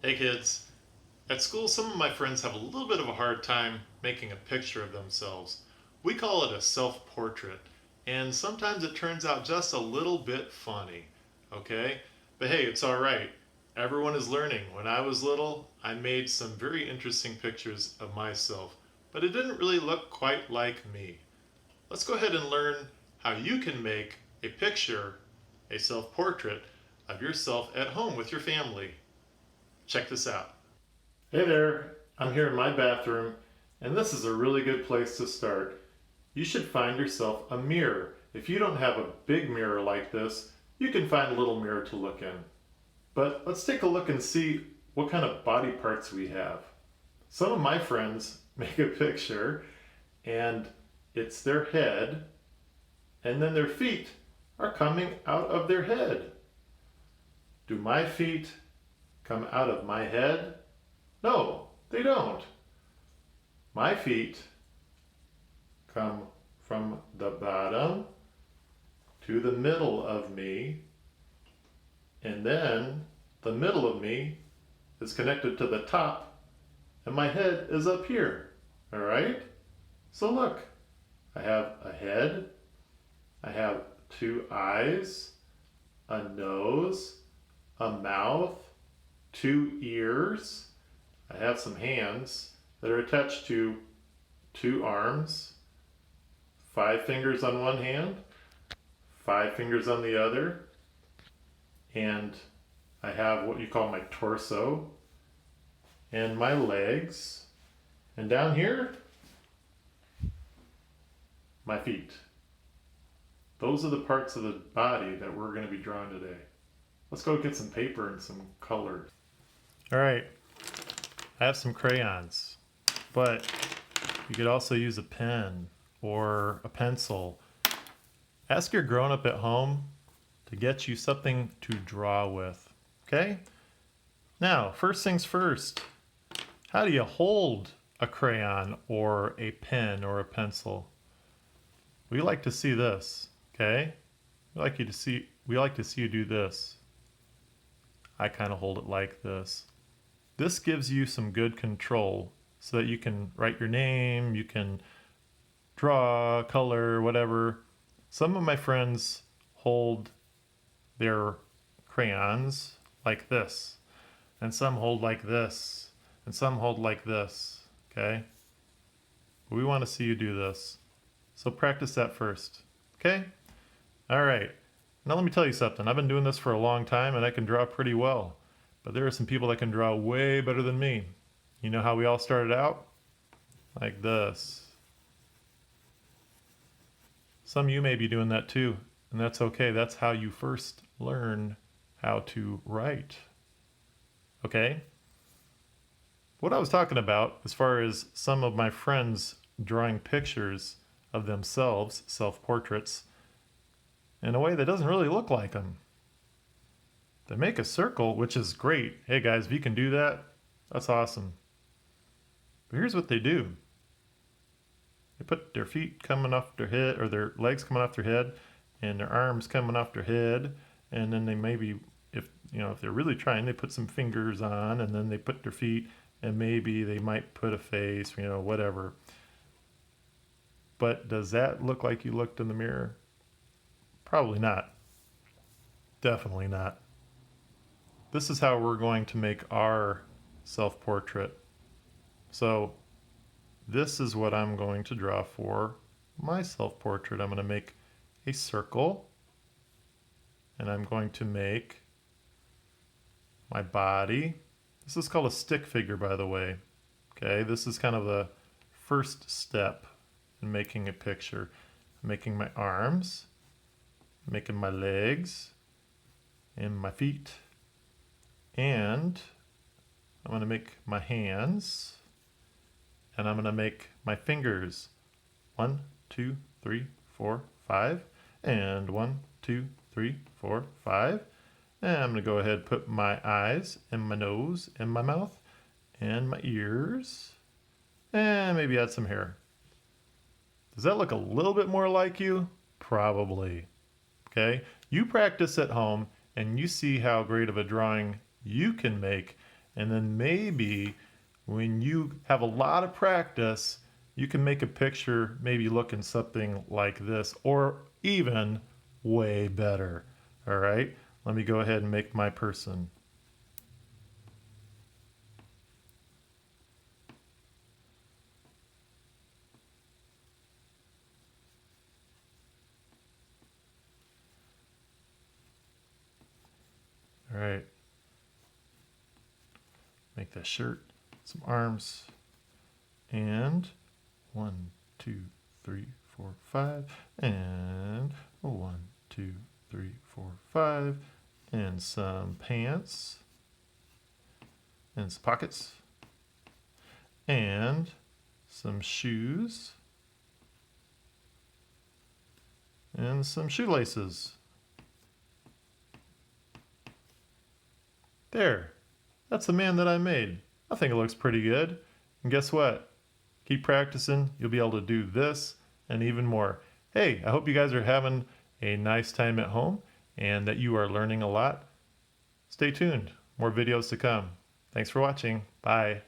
Hey kids, at school some of my friends have a little bit of a hard time making a picture of themselves. We call it a self-portrait, and sometimes it turns out just a little bit funny, okay? But hey, it's alright. Everyone is learning. When I was little, I made some very interesting pictures of myself, but it didn't really look quite like me. Let's go ahead and learn how you can make a picture, a self-portrait, of yourself at home with your family. Check this out. Hey there, I'm here in my bathroom, and this is a really good place to start. You should find yourself a mirror. If you don't have a big mirror like this, you can find a little mirror to look in. But let's take a look and see what kind of body parts we have. Some of my friends make a picture, and it's their head, and then their feet are coming out of their head. Do my feet come out of my head? No, they don't. My feet come from the bottom to the middle of me, and then the middle of me is connected to the top, and my head is up here. All right? So look, I have a head, I have two eyes, a nose, a mouth, two ears. I have some hands that are attached to two arms, 5 fingers on one hand, 5 fingers on the other, and I have what you call my torso and my legs, and down here, my feet. Those are the parts of the body that we're going to be drawing today. Let's go get some paper and some colors. All right, I have some crayons, but you could also use a pen or a pencil. Ask your grown-up at home to get you something to draw with, okay? Now, first things first, how do you hold a crayon or a pen or a pencil? We like to see this, okay? We like to see you do this. I kind of hold it like this. This gives you some good control so that you can write your name, you can draw, color, whatever. Some of my friends hold their crayons like this, and some hold like this, and some hold like this, okay? We want to see you do this. So practice that first, okay? All right. Now let me tell you something. I've been doing this for a long time and I can draw pretty well. But there are some people that can draw way better than me. You know how we all started out? Like this. Some of you may be doing that too, and that's okay. That's how you first learn how to write. Okay? What I was talking about, as far as some of my friends drawing pictures of themselves, self-portraits, in a way that doesn't really look like them. They make a circle, which is great. Hey guys, if you can do that, that's awesome. But here's what they do. They put their feet coming off their head, or their legs coming off their head, and their arms coming off their head, and then they maybe, if they're really trying, they put some fingers on, and then they put their feet, and maybe they might put a face, whatever. But does that look like you looked in the mirror? Probably not. Definitely not. This is how we're going to make our self-portrait. So this is what I'm going to draw for my self-portrait. I'm going to make a circle, and I'm going to make my body. This is called a stick figure, by the way. Okay, this is kind of the first step in making a picture. I'm making my arms, making my legs, and my feet. And I'm going to make my hands, and I'm going to make my fingers. 1, 2, 3, 4, 5, and 1, 2, 3, 4, 5. And I'm going to go ahead and put my eyes and my nose and my mouth and my ears, and maybe add some hair. Does that look a little bit more like you? Probably. Okay? You practice at home and you see how great of a drawing you can make, And then maybe when you have a lot of practice, you can make a picture maybe looking something like this or even way better. All right, let me go ahead and make my person. All right, make that shirt, some arms, and 1, 2, 3, 4, 5, and 1, 2, 3, 4, 5, and some pants, and some pockets, and some shoes, and some shoelaces. There, that's the man that I made. I think it looks pretty good. And guess what? Keep practicing. You'll be able to do this and even more. Hey, I hope you guys are having a nice time at home and that you are learning a lot. Stay tuned. More videos to come. Thanks for watching. Bye.